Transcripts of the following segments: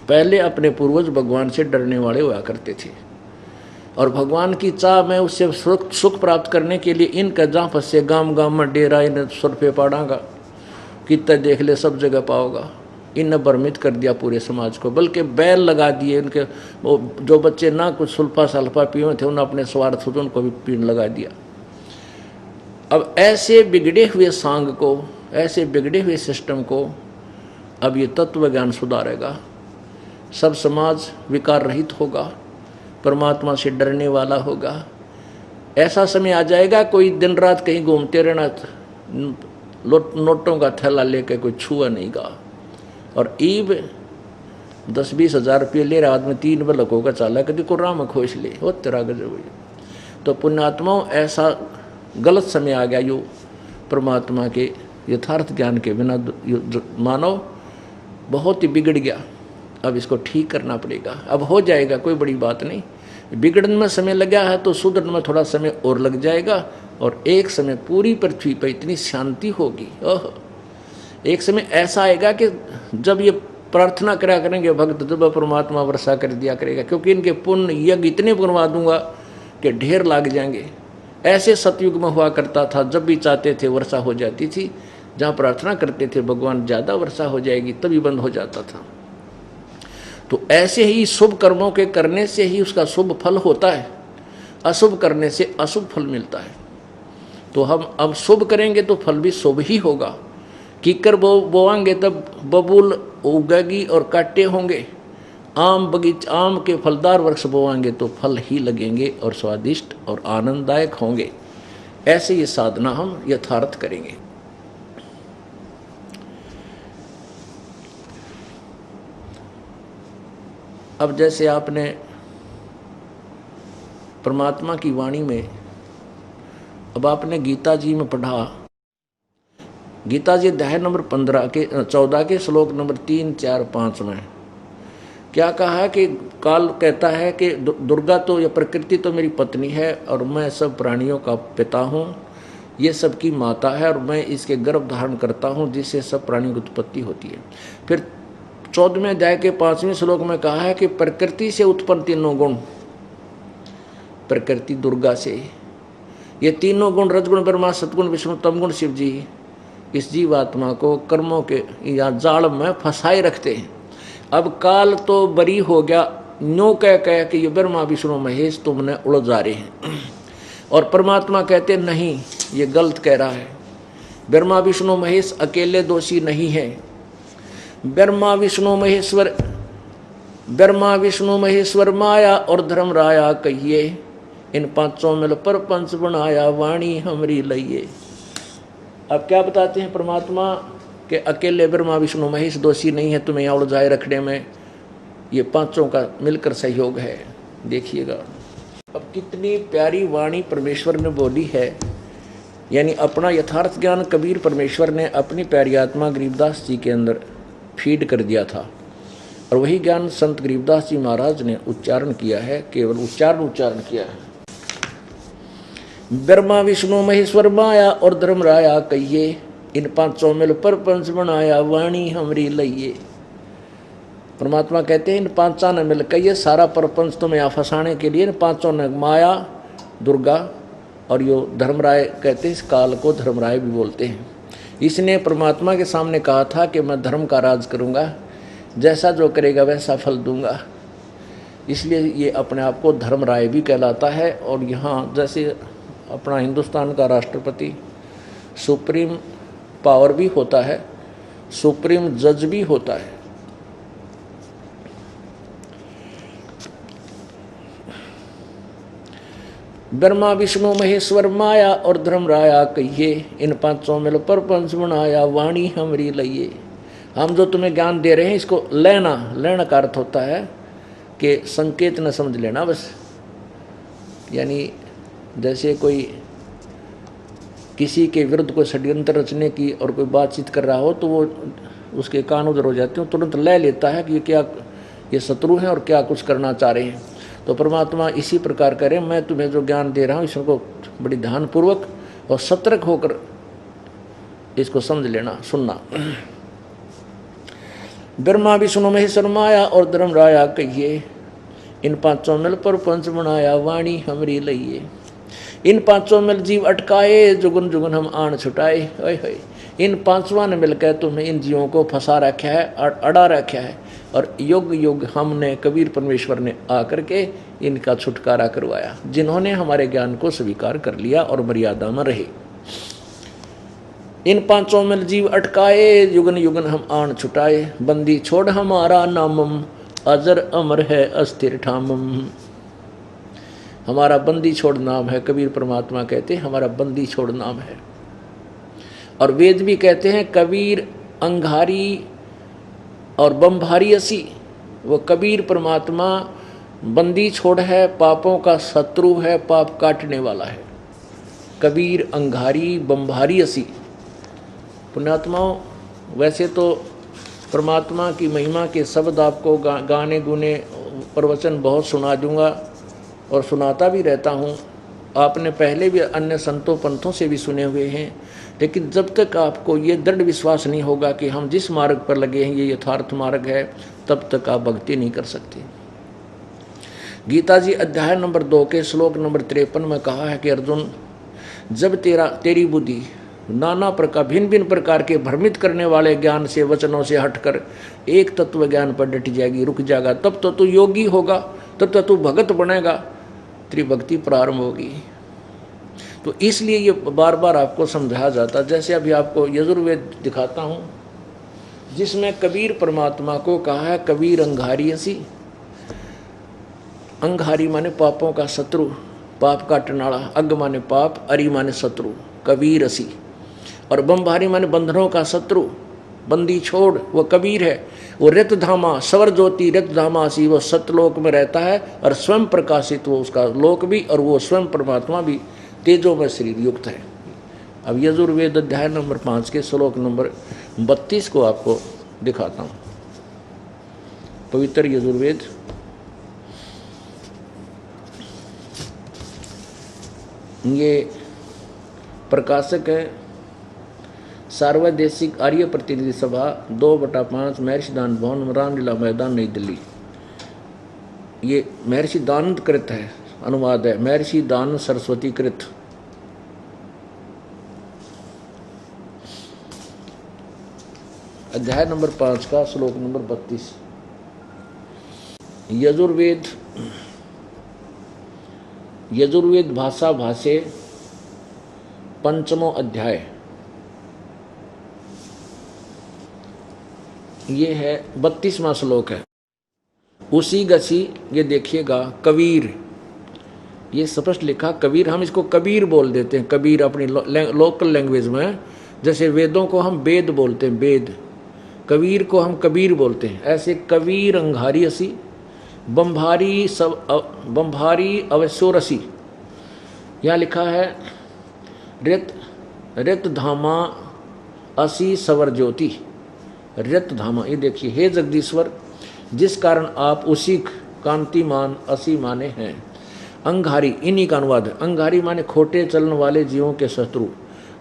पहले अपने पूर्वज भगवान से डरने वाले हुआ करते थे, और भगवान की चाह में उससे सुख प्राप्त करने के लिए इनका जहाँ फंसे गांव गांव में डेरा इन सुर पे पाड़ागा, कितना देख ले सब जगह पाओगा। इनने भ्रमित कर दिया पूरे समाज को, बल्कि बैल लगा दिए उनके। वो जो बच्चे ना कुछ सुल्फा सल्फा पिए थे उन्होंने अपने स्वार्थ से उनको भी पीन लगा दिया। अब ऐसे बिगड़े हुए सांग को, ऐसे बिगड़े हुए सिस्टम को अब ये तत्व ज्ञान सुधारेगा। सब समाज विकार रहित होगा, परमात्मा से डरने वाला होगा। ऐसा समय आ जाएगा कोई दिन रात कहीं घूमते रहना, नोटों का थैला लेकर कोई छुआ नहीं गा, और ईब 10-20 हज़ार रुपये ले रहा आदमी 3 बलक होगा चाला कभी को राम खोज ले हो तेरा गजब हुई। तो पुण्यात्माओं ऐसा गलत समय आ गया, यो परमात्मा के यथार्थ ज्ञान के बिना मानव बहुत ही बिगड़ गया। अब इसको ठीक करना पड़ेगा। अब हो जाएगा, कोई बड़ी बात नहीं। बिगड़ने में समय लगा है तो सुधरने में थोड़ा समय और लग जाएगा, और एक समय पूरी पृथ्वी पर इतनी शांति होगी। ओह, एक समय ऐसा आएगा कि जब ये प्रार्थना करा करेंगे भक्त, जब परमात्मा वर्षा कर दिया करेगा, क्योंकि इनके पुण्य यज्ञ इतने बनवा दूंगा कि ढेर लाग जाएंगे। ऐसे सतयुग में हुआ करता था, जब भी चाहते थे वर्षा हो जाती थी। जहाँ प्रार्थना करते थे भगवान ज़्यादा वर्षा हो जाएगी, तभी बंद हो जाता था। तो ऐसे ही शुभ कर्मों के करने से ही उसका शुभ फल होता है, अशुभ करने से अशुभ फल मिलता है। तो हम अब शुभ करेंगे तो फल भी शुभ ही होगा। कीकर बोवाएंगे तब बबूल उगेगी और कांटे होंगे। आम के फलदार वृक्ष बोवाएंगे तो फल ही लगेंगे और स्वादिष्ट और आनंददायक होंगे। ऐसे ये साधना हम यथार्थ करेंगे। अब जैसे आपने परमात्मा की वाणी में, अब आपने गीता जी में पढ़ा, गीता जी अध्याय नंबर 14 के श्लोक नंबर 3, 4, 5 में क्या कहा है कि काल कहता है कि दुर्गा तो या प्रकृति तो मेरी पत्नी है और मैं सब प्राणियों का पिता हूँ, ये सबकी माता है और मैं इसके गर्भ धारण करता हूँ जिससे सब प्राणियों की उत्पत्ति होती है। फिर 14वें अध्याय के 5वें श्लोक में कहा है कि प्रकृति से उत्पन्न तीनों गुण, प्रकृति दुर्गा से, ये तीनों गुण रजगुण ब्रह्मा सतगुण विष्णु तमगुण शिव जी इस जीवात्मा को कर्मों के या जाल में फंसाए रखते हैं। अब काल तो बरी हो गया, न्यों कह कि ये ब्रह्मा विष्णु महेश तुमने उलझा रहे हैं, और परमात्मा कहते नहीं, ये गलत कह रहा है। ब्रह्मा विष्णु महेश अकेले दोषी नहीं है। ब्रह्मा विष्णु महेश्वर माया और धर्म राया कहिए, इन पांचों मिल पर पंच बनाया वाणी हमरी लइए। अब क्या बताते हैं परमात्मा के अकेले ब्रह्मा विष्णु महेश दोषी नहीं है तुम्हें यहाँ उलझाए रखने में, ये पांचों का मिलकर सहयोग है। देखिएगा अब कितनी प्यारी वाणी परमेश्वर ने बोली है, यानी अपना यथार्थ ज्ञान कबीर परमेश्वर ने अपनी प्यारी आत्मा गरीबदास जी के अंदर फीड कर दिया था, और वही ज्ञान संत गरीबदास जी महाराज ने उच्चारण किया है, केवल उच्चारण किया है। ब्रह्मा विष्णु महेश्वर माया और धर्म राया कहिए, इन पांचों मिल पर पंच बनाया वाणी हमरी लइए। परमात्मा कहते हैं इन पांचों ने मिलकर ये सारा परपंच तुम्हें यहाँ फंसाने के लिए, इन पांचों ने, माया दुर्गा और यो धर्मराय कहते हैं, इस काल को धर्मराय भी बोलते हैं। इसने परमात्मा के सामने कहा था कि मैं धर्म का राज करूँगा, जैसा जो करेगा वैसा फल दूंगा, इसलिए ये अपने आप को धर्मराय भी कहलाता है। और यहाँ जैसे अपना हिंदुस्तान का राष्ट्रपति सुप्रीम पावर भी होता है, सुप्रीम जज भी होता है। ब्रह्मा विष्णु महेश्वर माया और धर्म राया कहिए, इन पांचों मिल पर पंच बनाया वाणी हमरी लइए। हम जो तुम्हें ज्ञान दे रहे हैं इसको लेना का अर्थ होता है कि संकेत न समझ लेना बस। यानी जैसे कोई किसी के विरुद्ध कोई षड्यंत्र रचने की और कोई बातचीत कर रहा हो तो वो उसके कान उधर हो जाते हैं, तुरंत ले लेता है कि ये शत्रु हैं और क्या कुछ करना चाह रहे हैं। तो परमात्मा इसी प्रकार करें, मैं तुम्हें जो ज्ञान दे रहा हूँ इसको बड़ी ध्यानपूर्वक और सतर्क होकर इसको समझ लेना, सुनना। ब्रह्मा विष्णु में शर्माया और धर्म राया कहिए, इन पांचों मिल पर पंच बनाया वाणी हमरी लइए। इन पांचों मिल जीव अटकाए, जुगन जुगन हम आन छुटाए। ओए होए, इन पांचवा ने मिलकर तुम्हें इन जीवों को फंसा रखा है, अड़ा रखा है, और युग युग हमने कबीर परमेश्वर ने आकर के इनका छुटकारा करवाया, जिन्होंने हमारे ज्ञान को स्वीकार कर लिया और मर्यादा में रहे। इन पांचों मिल जीव अटकाए, युगन युगन हम आन छुटाए। बंदी छोड़ हमारा नामम, अजर अमर है अस्थिर ठामम। हमारा बंदी छोड़ नाम है, कबीर परमात्मा कहते हैं हमारा बंदी छोड़ नाम है। और वेद भी कहते हैं कबीर अंगारी और बम्भारी असी। वो कबीर परमात्मा बंदी छोड़ है, पापों का शत्रु है, पाप काटने वाला है। कबीर अंगारी बम्भारी असी। पुण्यात्माओं, वैसे तो परमात्मा की महिमा के शब्द आपको गाने गुने प्रवचन बहुत सुना दूंगा और सुनाता भी रहता हूँ। आपने पहले भी अन्य संतों पंथों से भी सुने हुए हैं, लेकिन जब तक आपको ये दृढ़ विश्वास नहीं होगा कि हम जिस मार्ग पर लगे हैं ये यथार्थ मार्ग है, तब तक आप भक्ति नहीं कर सकते। गीता जी अध्याय नंबर 2 के श्लोक नंबर 53 में कहा है कि अर्जुन, जब तेरी बुद्धि नाना प्रकार भिन्न भिन्न प्रकार के भ्रमित करने वाले ज्ञान से वचनों से हटकर एक तत्व ज्ञान पर डट जाएगी, रुक जाएगा, तब तो तू योगी होगा, तब तो तू भगत बनेगा, तेरी भक्ति प्रारंभ होगी। तो इसलिए ये बार बार आपको समझाया जाता। जैसे अभी आपको यजुर्वेद दिखाता हूँ, जिसमें कबीर परमात्मा को कहा है कबीर अंगारी असी। अंगारी माने पापों का शत्रु, पाप काटने वाला। अग माने पाप, अरि माने शत्रु, कबीर असी। और बम्भारी माने बंधनों का शत्रु, बंदी छोड़, वो कबीर है। वो रित धामा सवर ज्योति रित धामा सी, वो सतलोक में रहता है और स्वयं प्रकाशित, वो उसका लोक भी और वो स्वयं परमात्मा भी तेजो में शरीर युक्त है। अब यजुर्वेद अध्याय नंबर 5 के श्लोक नंबर 32 को आपको दिखाता हूँ। पवित्र यजुर्वेद ये प्रकाशक है सार्वदेशिक आर्य प्रतिनिधि सभा 2/5 महर्षि दान भवन रामलीला मैदान नई दिल्ली। ये महर्षि दानंद कृत है, अनुवाद है महर्षि दान सरस्वती कृत। अध्याय नंबर 5 का श्लोक नंबर 32। यजुर्वेद भाषा भाष्य 5वां अध्याय। ये है 32वां श्लोक है। उसी गसी, ये देखिएगा कबीर, ये स्पष्ट लिखा कबीर। हम इसको कबीर बोल देते हैं, कबीर अपनी लोकल लैंग्वेज में। जैसे वेदों को हम वेद बोलते हैं, वेद, कबीर को हम कबीर बोलते हैं। ऐसे कबीर अंगारी असी, बम्भारी अवश्योरसी। यहाँ लिखा है रित धामा असी सवर ज्योति। रित धामा, ये देखिए, हे जगदीश्वर, जिस कारण आप उसी कांतिमान असी माने हैं। अंगारी, इन्हीं का अनुवाद है। अंगारी माने खोटे चलन वाले जीवों के शत्रु।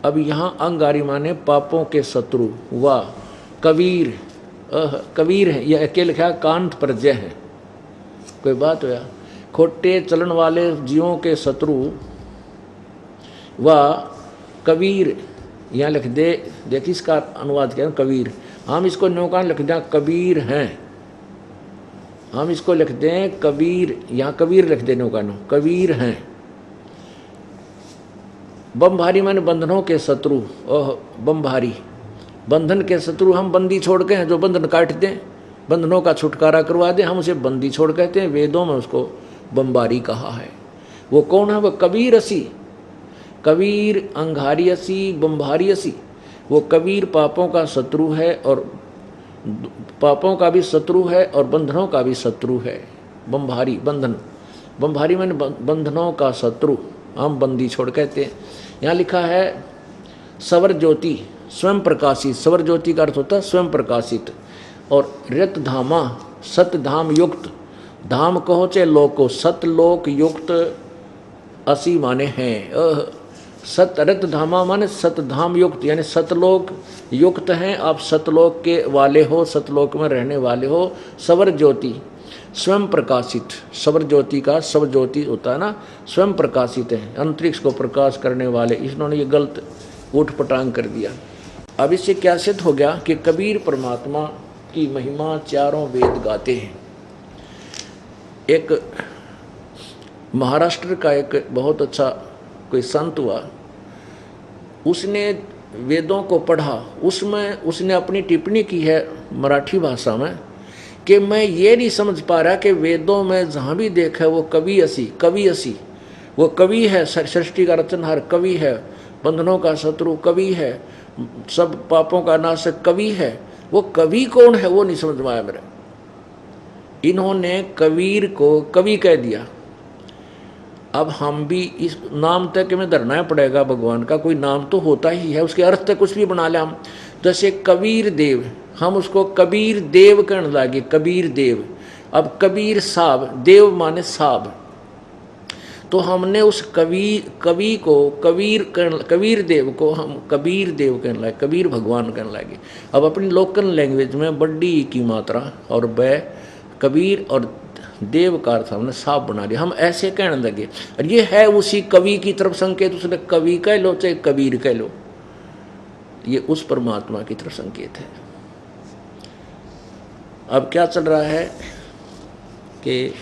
अब यहाँ अंगारी माने पापों के शत्रु। वाह, कबीर, कबीर है, यह अकेले लिखा कांत प्रजय है, कोई बात हो या। खोटे चलन वाले जीवों के शत्रु वाह कबीर, यहाँ लिख दे। देखिए इसका अनुवाद क्या है, कबीर। हम इसको नौकान लिख दें कबीर हैं, हम इसको लिख दें कबीर, यहाँ कबीर लिख दें नौकान, कबीर हैं। बम्भारी माने बंधनों के शत्रु। ओह, बम्भारी बंधन के शत्रु। हम बंदी छोड़ के हैं, जो बंधन काट दें, बंधनों का छुटकारा करवा दें, हम उसे बंदी छोड़ कहते हैं। वेदों में उसको बम्बारी कहा है। वो कौन है? वो कबीर असी, कबीर अंगारी असी बम्भारी असी। वो कबीर पापों का शत्रु है और पापों का भी शत्रु है और बंधनों का भी शत्रु है। बम्भारी, बंधन, बम्भारी माने बंधनों का शत्रु, हम बंदी छोड़ कहते हैं। यहाँ लिखा है सवर ज्योति, स्वयं प्रकाशित। सवर ज्योति का अर्थ होता है स्वयं प्रकाशित। और रित धामा, सत धाम युक्त। धाम कहो चाहे लोको, सतलोक युक्त असी माने हैं। सतरत धामा माने सतधाम युक्त, यानी सतलोक युक्त हैं आप, सतलोक के वाले हो, सतलोक में रहने वाले हो। सवर ज्योति स्वयं प्रकाशित, सवर ज्योति का सब ज्योति होता है ना, स्वयं प्रकाशित है, अंतरिक्ष को प्रकाश करने वाले। इन्होंने ये गलत ऊटपटांग कर दिया। अब इससे क्या सिद्ध हो गया कि कबीर परमात्मा की महिमा चारों वेद गाते हैं। एक महाराष्ट्र का एक बहुत अच्छा कोई संत हुआ, उसने वेदों को पढ़ा, उसमें उसने अपनी टिप्पणी की है मराठी भाषा में कि मैं ये नहीं समझ पा रहा कि वेदों में जहाँ भी देखा वो कवि असी, वो कवि है, सृष्टि का रचनहार कवि है, बंधनों का शत्रु कवि है, सब पापों का नाशक कवि है, वो कवि कौन है वो नहीं समझ में आया मेरे। इन्होंने कबीर को कवि कह दिया। अब हम भी इस नाम तक में धरना पड़ेगा, भगवान का कोई नाम तो होता ही है, उसके अर्थ तक कुछ भी बना ले हम। जैसे कबीर देव, हम उसको कबीर देव कहने लगे, कबीर देव। अब कबीर साहब, देव माने साहब, तो हमने उस कवि को कबीर देव को हम कबीर देव कहने लगे, कबीर भगवान कहने लगे। अब अपनी लोकल लैंग्वेज में बड़ी की मात्रा और ब कबीर और देव का अर्थ हमने साफ बना दिया, हम ऐसे कहने लगे। और ये है उसी कवि की तरफ संकेत, उसने कवि कह लो चाहे कबीर कह लो, ये उस परमात्मा की तरफ संकेत है। अब क्या चल रहा है कि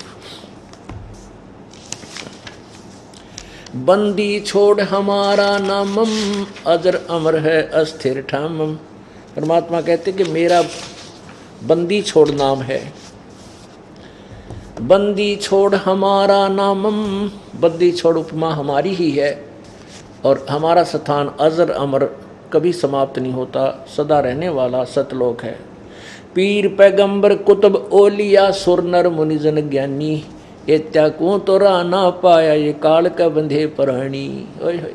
बंदी छोड़ हमारा नामम, अजर अमर है अस्थिर ठामम। परमात्मा कहते कि मेरा बंदी छोड़ नाम है, बंदी छोड़ हमारा नामम, बंदी छोड़ उपमा हमारी ही है, और हमारा स्थान अजर अमर कभी समाप्त नहीं होता, सदा रहने वाला सतलोक है। पीर पैगंबर कुतुब ओलिया सुर नर मुनिजन ज्ञानी, ये त्यागों तो ना पाया ये काल का बंधे प्राणी। ओए होए।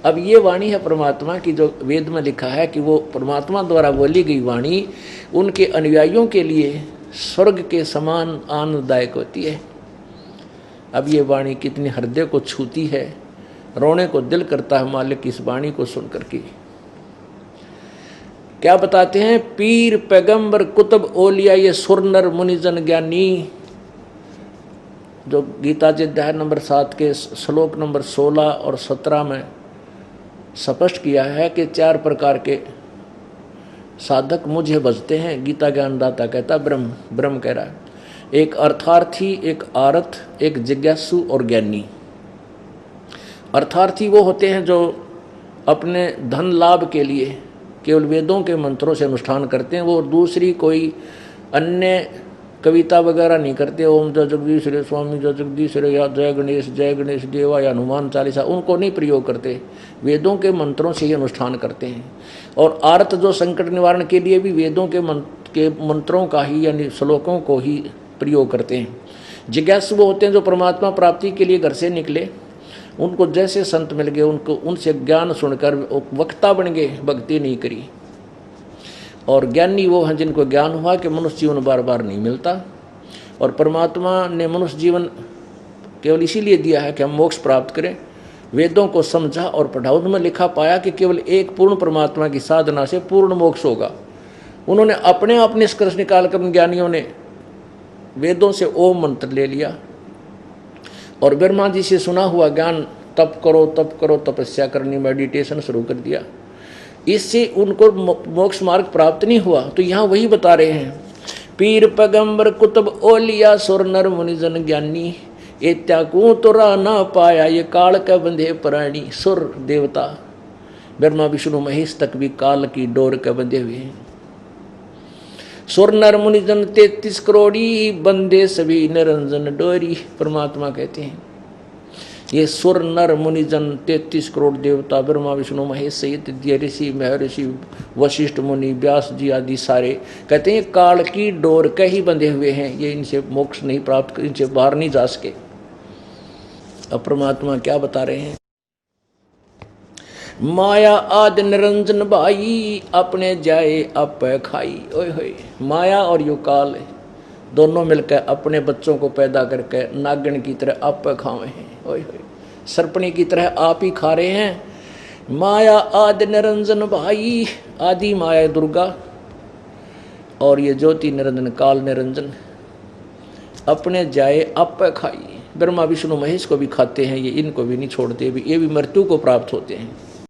अब ये वाणी है परमात्मा की, जो वेद में लिखा है कि वो परमात्मा द्वारा बोली गई वाणी उनके अनुयायियों के लिए स्वर्ग के समान आनंददायक होती है। अब ये वाणी कितनी हृदय को छूती है, रोने को दिल करता है मालिक इस वाणी को सुन करके। क्या बताते हैं, पीर पैगंबर कुतुब ओलिया ये सुर नर मुनिजन ज्ञानी, जो गीता जी अध्याय नंबर 7 के श्लोक नंबर 16 और 17 में स्पष्ट किया है कि 4 प्रकार के साधक मुझे भजते हैं। गीता ज्ञानदाता कहता ब्रह्म कह रहा है, एक अर्थार्थी, एक आरत, एक जिज्ञासु और ज्ञानी। अर्थार्थी वो होते हैं जो अपने धन लाभ के लिए केवल वेदों के मंत्रों से अनुष्ठान करते हैं, वो दूसरी कोई अन्य कविता वगैरह नहीं करते। ओम जय जगदीश रे स्वामी जय जगदीश रे, या जय गणेश देवा, या हनुमान चालीसा, उनको नहीं प्रयोग करते, वेदों के मंत्रों से ही अनुष्ठान करते हैं। और आर्त जो संकट निवारण के लिए भी वेदों के मंत्रों का ही यानी श्लोकों को ही प्रयोग करते हैं। जिज्ञासु वो होते हैं जो परमात्मा प्राप्ति के लिए घर से निकले, उनको जैसे संत मिल गए, उनको उनसे ज्ञान सुनकर वक्ता बन गए, भक्ति नहीं करी। और ज्ञानी वो हैं जिनको ज्ञान हुआ कि मनुष्य जीवन बार बार नहीं मिलता, और परमात्मा ने मनुष्य जीवन केवल इसीलिए दिया है कि हम मोक्ष प्राप्त करें। वेदों को समझा और पढ़ा, उनमें लिखा पाया कि केवल एक पूर्ण परमात्मा की साधना से पूर्ण मोक्ष होगा। उन्होंने अपने आप निष्कर्ष निकालकर ज्ञानियों ने वेदों से ओम मंत्र ले लिया और ब्रह्मा जी से सुना हुआ ज्ञान तप करो, तपस्या करनी, मेडिटेशन शुरू कर दिया। इससे उनको मोक्ष मार्ग प्राप्त नहीं हुआ। तो यहाँ वही बता रहे हैं, पीर पैगंबर कुतुब ओलिया सुर नर मुनिजन ज्ञानी, ये त्यागों तो ना पाया ये काल का बंधे प्राणी। सुर देवता ब्रह्मा विष्णु महेश तक भी काल की डोर के बंधे हुए हैं। सुर नर मुनिजन 33 करोड़ी, बंदे सभी निरंजन डोरी। परमात्मा कहते हैं ये सुर नर मुनिजन 33 करोड़ देवता, ब्रह्मा विष्णु महेश सहित ऋषि महर्षि वशिष्ठ मुनि व्यास जी आदि सारे कहते हैं काल की डोर के ही बंधे हुए हैं, ये इनसे मोक्ष नहीं प्राप्त, इनसे बाहर नहीं जा सके। अब परमात्मा क्या बता रहे हैं, माया आदि निरंजन भाई, अपने जाए आप खाई। ओए होए, माया और यो काल दोनों मिलकर अपने बच्चों को पैदा करके नागिन की तरह आप खावे हैं। ओए होए, सर्पणी की तरह आप ही खा रहे हैं। माया आदि निरंजन भाई, आदि माया दुर्गा और ये ज्योति निरंजन काल निरंजन अपने जाए आप खाई। ब्रह्मा विष्णु महेश को भी खाते हैं ये, इनको भी नहीं छोड़ते, भी ये भी मृत्यु को प्राप्त होते हैं।